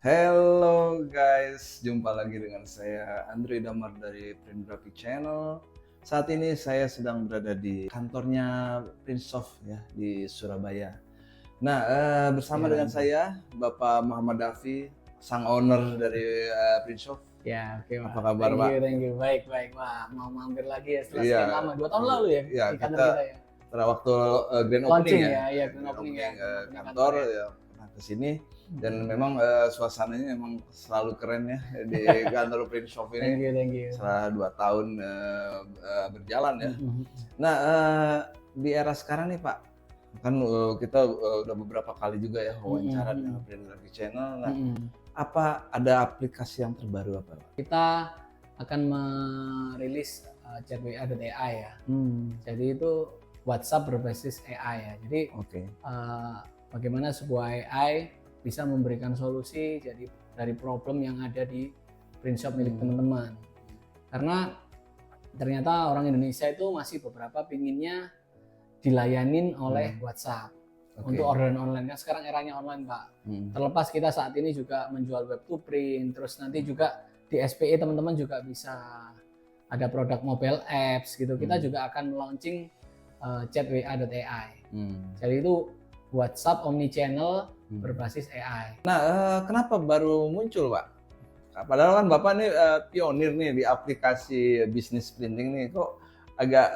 Hello guys, jumpa lagi dengan saya Andre Damar dari Print Graphic Channel. Saat ini saya sedang berada di kantornya Printsoft ya di Surabaya. Nah, bersama dengan saya Bapak Muhammad Dafi, sang owner dari Printsoft. Ya, oke Pak. Apa kabar Pak? Thank you. Baik, baik. Wah, mau mampir lagi ya setelah Iya, sekian lama, 2 tahun lalu ya iya, di kantor kita kita ya. pada waktu grand opening Launching ya, ya, iya grand grand opening opening ya, grand opening kantor ya. ya pernah ke sini dan memang suasananya memang selalu keren ya di kantor Printsoft ini. Thank you. Setelah 2 tahun berjalan ya. Nah, di era sekarang nih Pak, kan kita udah beberapa kali juga ya wawancara dengan Print Graphic Channel. Nah, apa ada aplikasi yang terbaru apa Pak? Kita akan merilis chat.wa.ai ya. Jadi itu WhatsApp berbasis AI ya. Jadi bagaimana sebuah AI bisa memberikan solusi jadi dari problem yang ada di printshop milik teman-teman. Karena ternyata orang Indonesia itu masih beberapa pinginnya dilayanin oleh WhatsApp untuk orderan online. Kan sekarang eranya online Pak. Terlepas kita saat ini juga menjual web to print, terus nanti juga di SPE teman-teman juga bisa ada produk mobile apps gitu. Kita juga akan launching chat.wa.ai. Jadi itu WhatsApp omnichannel berbasis AI. Nah, kenapa baru muncul Pak? Padahal kan Bapak nih pionir nih di aplikasi bisnis printing nih, kok agak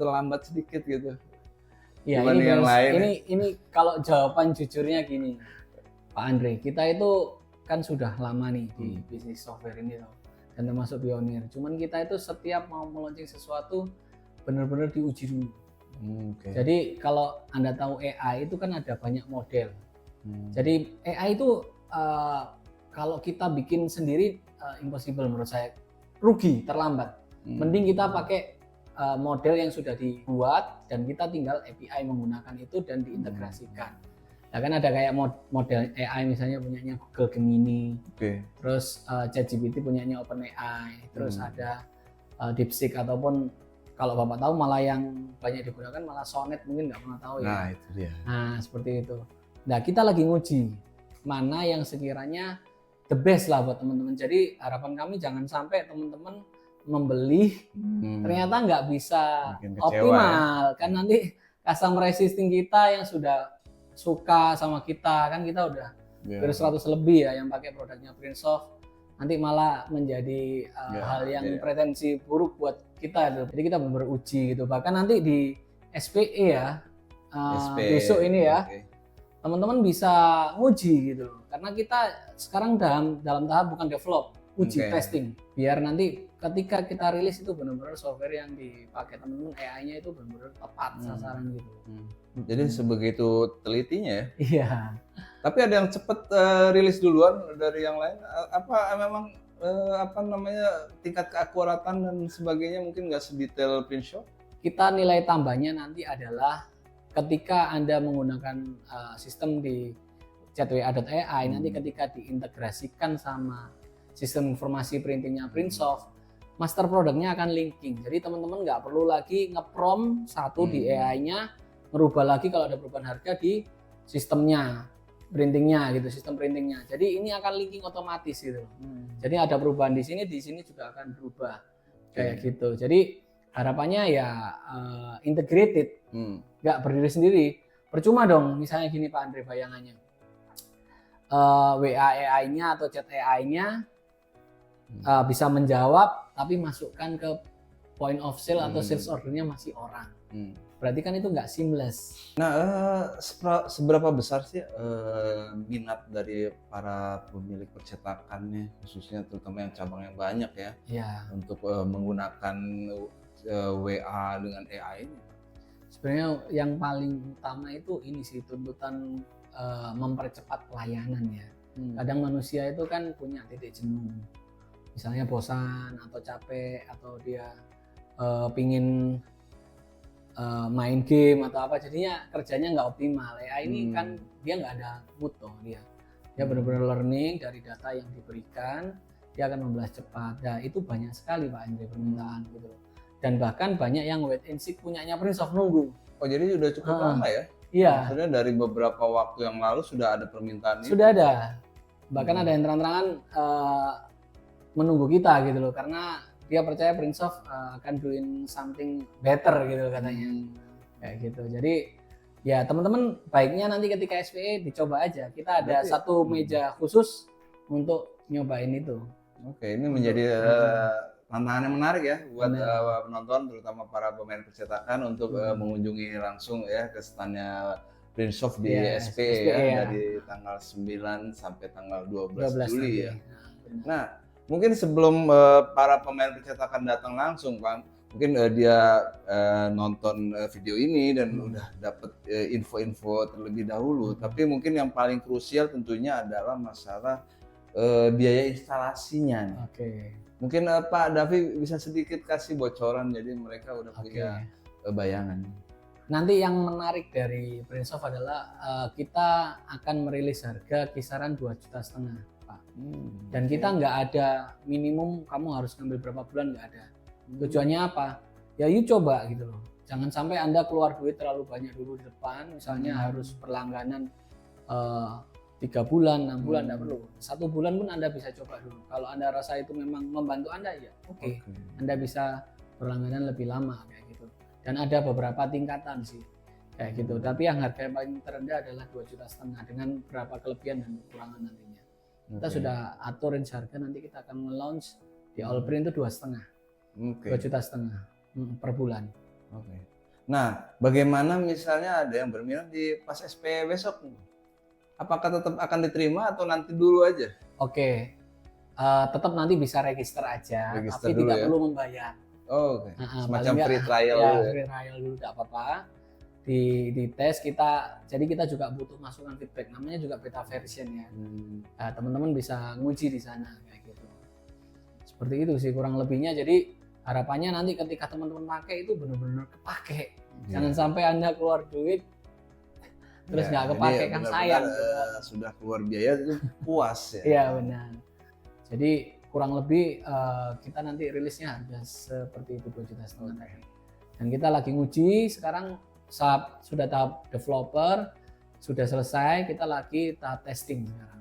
terlambat sedikit gitu. Ya, ini kalau jawaban jujurnya gini, Pak Andre, kita itu kan sudah lama nih di bisnis software ini loh, dan termasuk pionir. Cuman kita itu setiap mau meluncurkan sesuatu benar-benar diuji dulu. Jadi kalau Anda tahu AI itu kan ada banyak model. Jadi AI itu kalau kita bikin sendiri impossible menurut saya, rugi, terlambat. Mending kita pakai model yang sudah dibuat dan kita tinggal API menggunakan itu dan diintegrasikan. Nah kan ada kayak model AI misalnya punyanya Google Gemini, terus ChatGPT punyanya OpenAI, terus ada DeepSeek ataupun kalau Bapak tahu malah yang banyak digunakan malah Sonnet, mungkin nggak pernah tahu ya. Nah itu dia. Nah seperti itu. Nah kita lagi nguji mana yang sekiranya the best lah buat teman-teman. Jadi harapan kami jangan sampai teman-teman membeli ternyata nggak bisa optimal ya. Kan nanti customer resisting kita yang sudah suka sama kita kan kita udah dari 100 lebih ya yang pakai produknya Printsoft, nanti malah menjadi hal yang pretensi buruk buat kita. Jadi kita benar-benar uji gitu, bahkan nanti di SPE ya besok ini ya teman-teman bisa nguji gitu karena kita sekarang dalam tahap bukan develop, uji testing biar nanti ketika kita rilis itu benar-benar software yang dipakai teman-teman AI-nya itu benar-benar tepat sasaran gitu. Jadi sebegitu telitinya ya. Iya. Tapi ada yang cepet rilis duluan dari yang lain. Apa memang tingkat keakuratan dan sebagainya mungkin nggak sedetail Printshop? Kita nilai tambahnya nanti adalah ketika Anda menggunakan sistem di chat.wa.ai nanti ketika diintegrasikan sama sistem informasi printingnya Printsoft, master produknya akan linking. Jadi teman-teman nggak perlu lagi nge-prom satu di AI-nya, merubah lagi kalau ada perubahan harga di sistemnya, printingnya gitu, sistem printingnya. Jadi ini akan linking otomatis gitu. Jadi ada perubahan di sini juga akan berubah kayak gitu. Jadi harapannya ya integrated, nggak berdiri sendiri. Percuma dong, misalnya gini Pak Andre bayangannya, WA AI-nya atau chat AI-nya bisa menjawab tapi masukkan ke point of sale atau sales ordernya masih orang. Berarti kan itu nggak seamless. Nah, seberapa besar sih minat dari para pemilik percetakannya, khususnya terutama yang cabang yang banyak ya, untuk menggunakan WA dengan AI ini? Sebenarnya yang paling utama itu ini sih tuntutan mempercepat pelayanan ya. Kadang manusia itu kan punya titik jenuh. Misalnya bosan atau capek atau dia pingin main game atau apa, jadinya kerjanya nggak optimal. AI ini kan dia nggak ada mood toh, dia benar-benar learning dari data yang diberikan, dia akan membalas cepat. Nah itu banyak sekali Pak Andre permintaan gitu. Dan bahkan banyak yang wait and see punyanya Printsoft nunggu. Oh jadi sudah cukup lama ya? Iya. Maksudnya dari beberapa waktu yang lalu sudah ada permintaan sudah itu? Ada. Bahkan ada yang terang-terangan menunggu kita gitu loh, karena dia percaya Prinsoft akan doing something better gitu katanya. Kayak gitu. Jadi ya teman-teman baiknya nanti ketika SPE dicoba aja. Kita ada satu meja khusus untuk nyobain itu. Oke, ini menjadi tantangan yang menarik ya buat penonton, terutama para pemain percetakan untuk mengunjungi langsung ya ke standnya Prinsoft di SPE ya, dari tanggal 9 sampai tanggal 12 Juli ya. Nah, mungkin sebelum para pemain percetakan datang langsung, Bang, mungkin dia nonton video ini dan udah dapet info-info terlebih dahulu. Tapi mungkin yang paling krusial tentunya adalah masalah biaya instalasinya. Oke. Mungkin Pak Davi bisa sedikit kasih bocoran, jadi mereka udah punya bayangan. Nanti yang menarik dari Prinsoft adalah kita akan merilis harga kisaran 2,5 juta, Pak. Dan kita nggak ada minimum kamu harus ngambil berapa bulan, nggak ada. Tujuannya apa? Ya you coba gitu loh. Jangan sampai Anda keluar duit terlalu banyak dulu di depan, misalnya harus berlangganan 3 bulan, 6 bulan, nggak perlu. 1 bulan pun Anda bisa coba dulu. Kalau Anda rasa itu memang membantu Anda, ya oke. Anda bisa berlangganan lebih lama kayak gitu. Dan ada beberapa tingkatan sih kayak gitu. Tapi yang harga yang paling terendah adalah 2,5 juta dengan berapa kelebihan dan kekurangan nantinya. Kita sudah atur range harga, nanti kita akan launch di Allprint itu 2,5. 2,5 juta per bulan. Nah, bagaimana misalnya ada yang berminat di pas SPE besok? Apakah tetap akan diterima atau nanti dulu aja? Oke, tetap nanti bisa register aja, tapi tidak perlu membayar. Oke. Semacam free trial dulu ya. Free trial dulu tidak apa-apa. Di tes kita, jadi kita juga butuh masukan feedback. Namanya juga beta version ya. Teman-teman bisa nguji di sana kayak gitu. Seperti itu sih kurang lebihnya. Jadi harapannya nanti ketika teman-teman pakai itu benar-benar kepake. Jangan sampai Anda keluar duit terus nggak kepake, kan sayang. Sudah keluar biaya itu puas ya. Iya benar. Jadi kurang lebih kita nanti rilisnya harga seperti itu 2,5 juta tadi. Dan kita lagi nguji sekarang, sudah tahap developer sudah selesai, kita lagi tahap testing sekarang.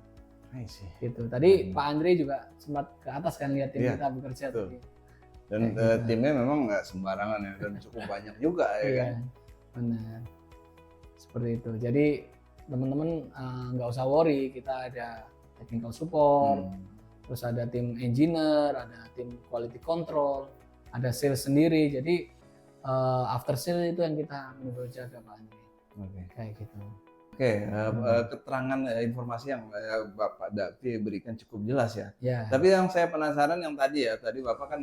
Gitu. Tadi Pak Andre juga sempat ke atas kan lihat tim kita bekerja tadi. Dan timnya memang nggak sembarangan ya, dan cukup banyak juga ya kan. Benar. Seperti itu. Jadi teman-teman nggak usah worry, kita ada technical support. Terus ada tim engineer, ada tim quality control, ada sales sendiri. Jadi after sale itu yang kita menurut jaga Pak Andri. Kayak gitu. Keterangan informasi yang Bapak Davi berikan cukup jelas ya. Tapi yang saya penasaran yang tadi Bapak kan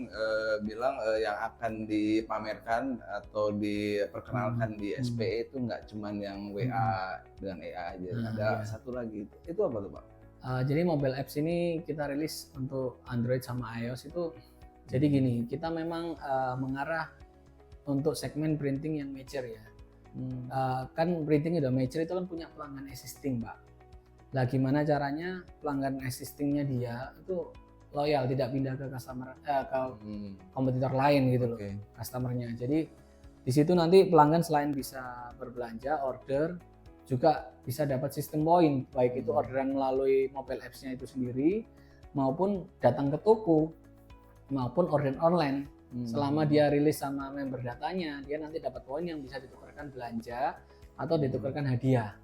bilang yang akan dipamerkan atau diperkenalkan di SPE itu nggak cuman yang WA dengan EA aja. Ada satu lagi. Itu apa tuh Pak? Jadi mobile apps ini kita rilis untuk Android sama iOS itu. Jadi gini, kita memang mengarah untuk segmen printing yang mature ya. Kan printing udah mature itu kan punya pelanggan existing, Pak. Lah gimana caranya pelanggan existingnya dia itu loyal, tidak pindah ke customer ke kompetitor lain gitu loh, customernya. Jadi di situ nanti pelanggan selain bisa berbelanja, order, juga bisa dapat sistem poin, baik itu orderan melalui mobile apps-nya itu sendiri maupun datang ke toko maupun order online. Selama dia rilis sama member datanya, dia nanti dapat poin yang bisa ditukarkan belanja atau ditukarkan hadiah.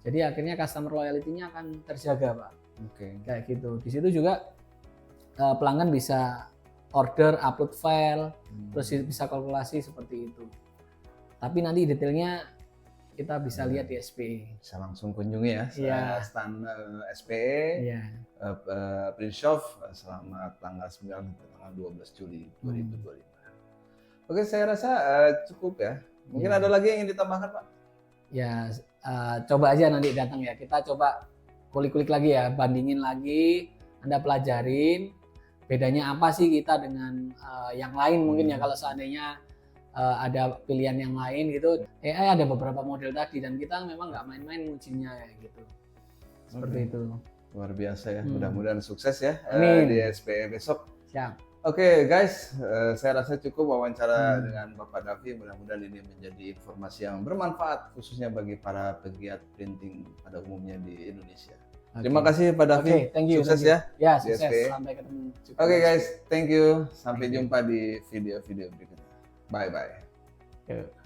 Jadi akhirnya customer loyalty-nya akan terjaga, Pak. Kayak gitu. Di situ juga pelanggan bisa order, upload file, terus bisa kalkulasi seperti itu. Tapi nanti detailnya kita bisa lihat di SPE. Bisa langsung kunjungi ya, stand SPE, Prinsoft selama tanggal 9 sampai tanggal 12 Juli 2025. Oke, saya rasa cukup ya. Mungkin ada lagi yang ingin ditambahkan, Pak? Ya, coba aja nanti datang ya. Kita coba kulik-kulik lagi ya, bandingin lagi, Anda pelajarin bedanya apa sih kita dengan yang lain mungkin ya, kalau seandainya ada pilihan yang lain gitu. AI ada beberapa model tadi dan kita memang nggak main-main ngujinya ya gitu. Seperti itu. Luar biasa ya. Mudah-mudahan sukses ya di SPE besok. Siap. Oke guys, saya rasa cukup wawancara dengan Bapak Davi. Mudah-mudahan ini menjadi informasi yang bermanfaat khususnya bagi para pegiat printing pada umumnya di Indonesia. Terima kasih Pak Davi. Oke, thank you. Sukses thank you. ya. Ya, sukses. DSP. Sampai ketemu. Oke guys, thank you. Sampai Thank you. jumpa di video-video berikutnya. Bye bye. Yuk.